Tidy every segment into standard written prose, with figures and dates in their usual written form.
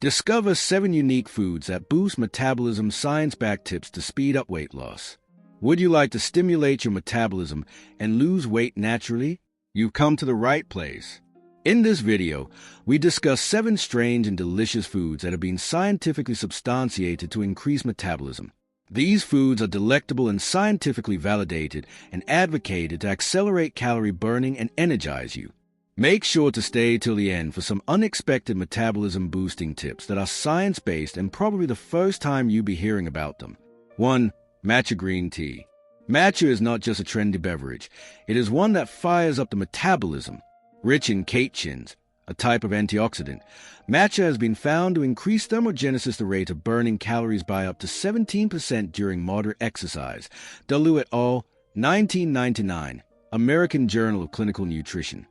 Discover 7 unique foods that boost metabolism, science-backed tips to speed up weight loss. Would you like to stimulate your metabolism and lose weight naturally? You've come to the right place. In this video, we discuss 7 strange and delicious foods that have been scientifically substantiated to increase metabolism. These foods are delectable and scientifically validated and advocated to accelerate calorie burning and energize you. Make sure to stay till the end for some unexpected metabolism-boosting tips that are science-based and probably the first time you'll be hearing about them. 1. Matcha Green Tea. Matcha is not just a trendy beverage. It is one that fires up the metabolism. Rich in catechins, a type of antioxidant, matcha has been found to increase thermogenesis, the rate of burning calories, by up to 17% during moderate exercise. Dalu et al., 1999, American Journal of Clinical Nutrition.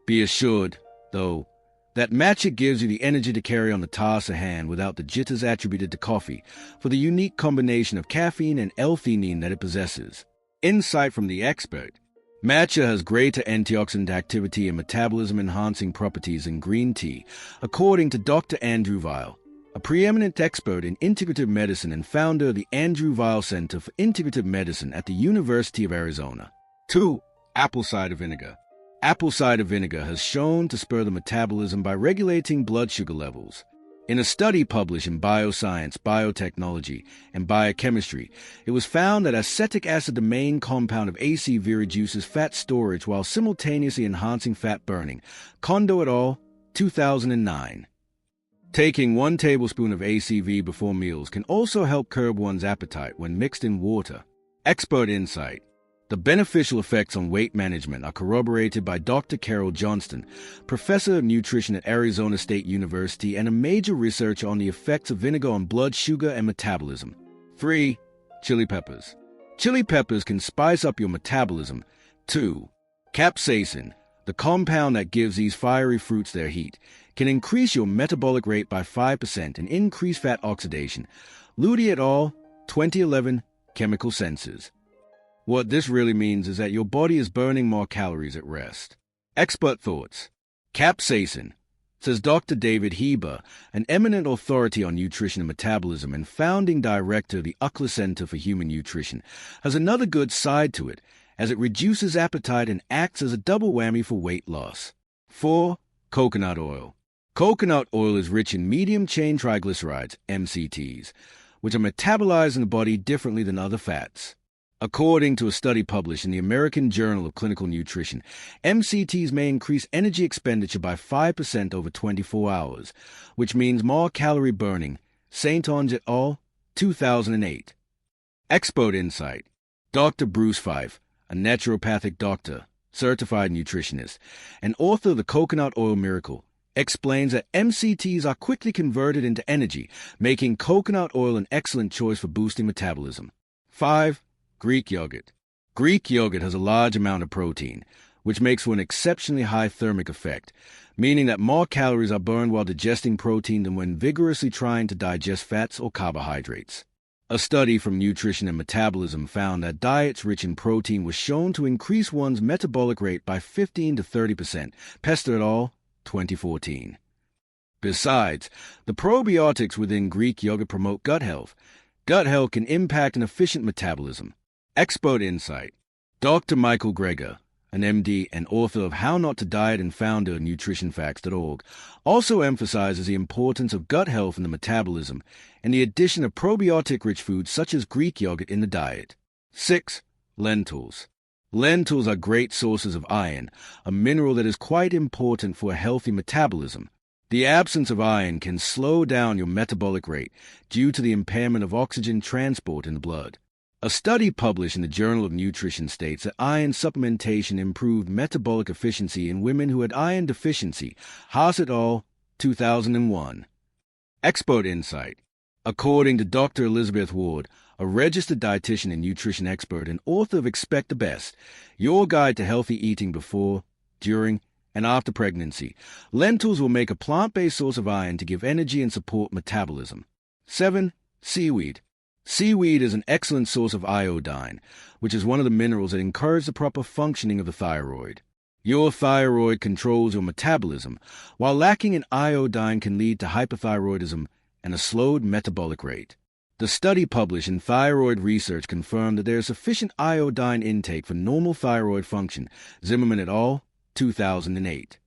Be assured, though, that matcha gives you the energy to carry on the task at hand without the jitters attributed to coffee, for the unique combination of caffeine and L-theanine that it possesses. Insight from the expert. Matcha has greater antioxidant activity and metabolism-enhancing properties than green tea, according to Dr. Andrew Weil, a preeminent expert in integrative medicine and founder of the Andrew Weil Center for Integrative Medicine at the University of Arizona. 2. Apple cider vinegar. Apple cider vinegar has shown to spur the metabolism by regulating blood sugar levels. In a study published in Bioscience, Biotechnology, and Biochemistry, it was found that acetic acid, the main compound of ACV, reduces fat storage while simultaneously enhancing fat burning. Kondo et al., 2009. Taking 1 tablespoon of ACV before meals can also help curb one's appetite when mixed in water. Expert insight. The beneficial effects on weight management are corroborated by Dr. Carol Johnston, professor of nutrition at Arizona State University and a major researcher on the effects of vinegar on blood sugar and metabolism. 3. Chili peppers. Chili peppers can spice up your metabolism. 2. Capsaicin, the compound that gives these fiery fruits their heat, can increase your metabolic rate by 5% and increase fat oxidation. Ludi et al., 2011, Chemical Senses. What this really means is that your body is burning more calories at rest. Expert thoughts. Capsaicin, says Dr. David Heber, an eminent authority on nutrition and metabolism and founding director of the UCLA Center for Human Nutrition, has another good side to it, as it reduces appetite and acts as a double whammy for weight loss. 4. Coconut oil. Coconut oil is rich in medium-chain triglycerides, MCTs, which are metabolized in the body differently than other fats. According to a study published in the American Journal of Clinical Nutrition, MCTs may increase energy expenditure by 5% over 24 hours, which means more calorie burning. St. Onge et al., 2008. Expert insight. Dr. Bruce Fife, a naturopathic doctor, certified nutritionist, and author of The Coconut Oil Miracle, explains that MCTs are quickly converted into energy, making coconut oil an excellent choice for boosting metabolism. 5. Greek yogurt. Greek yogurt has a large amount of protein, which makes for an exceptionally high thermic effect, meaning that more calories are burned while digesting protein than when vigorously trying to digest fats or carbohydrates. A study from Nutrition and Metabolism found that diets rich in protein was shown to increase one's metabolic rate by 15 to 30%. Pester et al., 2014. Besides, the probiotics within Greek yogurt promote gut health. Gut health can impact an efficient metabolism. Expert insight. Dr. Michael Greger, an MD and author of How Not to Diet and founder of nutritionfacts.org, also emphasizes the importance of gut health in the metabolism and the addition of probiotic-rich foods such as Greek yogurt in the diet. 6. Lentils. Lentils are great sources of iron, a mineral that is quite important for a healthy metabolism. The absence of iron can slow down your metabolic rate due to the impairment of oxygen transport in the blood. A study published in the Journal of Nutrition states that iron supplementation improved metabolic efficiency in women who had iron deficiency. Haas et al., 2001. Expert insight. According to Dr. Elizabeth Ward, a registered dietitian and nutrition expert and author of Expect the Best, Your Guide to Healthy Eating Before, During, and After Pregnancy, lentils will make a plant-based source of iron to give energy and support metabolism. 7. Seaweed. Seaweed is an excellent source of iodine, which is one of the minerals that encourage the proper functioning of the thyroid. Your thyroid controls your metabolism, while lacking in iodine can lead to hypothyroidism and a slowed metabolic rate. The study published in Thyroid Research confirmed that there is sufficient iodine intake for normal thyroid function. Zimmerman et al., 2008.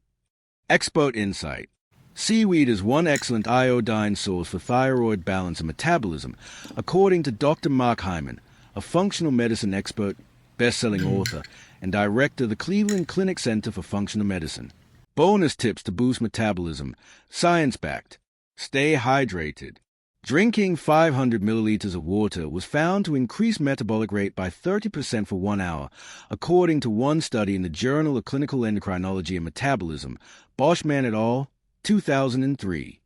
Expert insight. Seaweed is one excellent iodine source for thyroid balance and metabolism, according to Dr. Mark Hyman, a functional medicine expert, best-selling author, and director of the Cleveland Clinic Center for Functional Medicine. Bonus tips to boost metabolism. Science-backed. Stay hydrated. Drinking 500 milliliters of water was found to increase metabolic rate by 30% for 1 hour, according to one study in the Journal of Clinical Endocrinology and Metabolism, Boschman et al., 2003.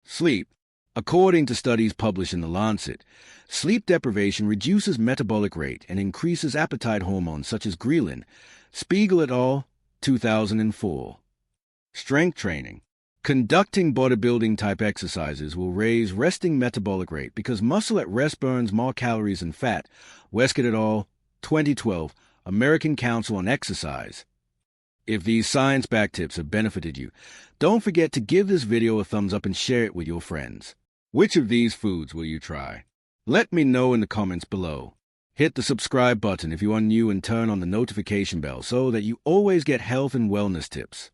Sleep. According to studies published in The Lancet, sleep deprivation reduces metabolic rate and increases appetite hormones such as ghrelin. Spiegel et al., 2004. Strength training. Conducting bodybuilding-type exercises will raise resting metabolic rate because muscle at rest burns more calories than fat. Westcott et al., 2012, American Council on Exercise. If these science-backed tips have benefited you, don't forget to give this video a thumbs up and share it with your friends. Which of these foods will you try? Let me know in the comments below. Hit the subscribe button if you are new and turn on the notification bell so that you always get health and wellness tips.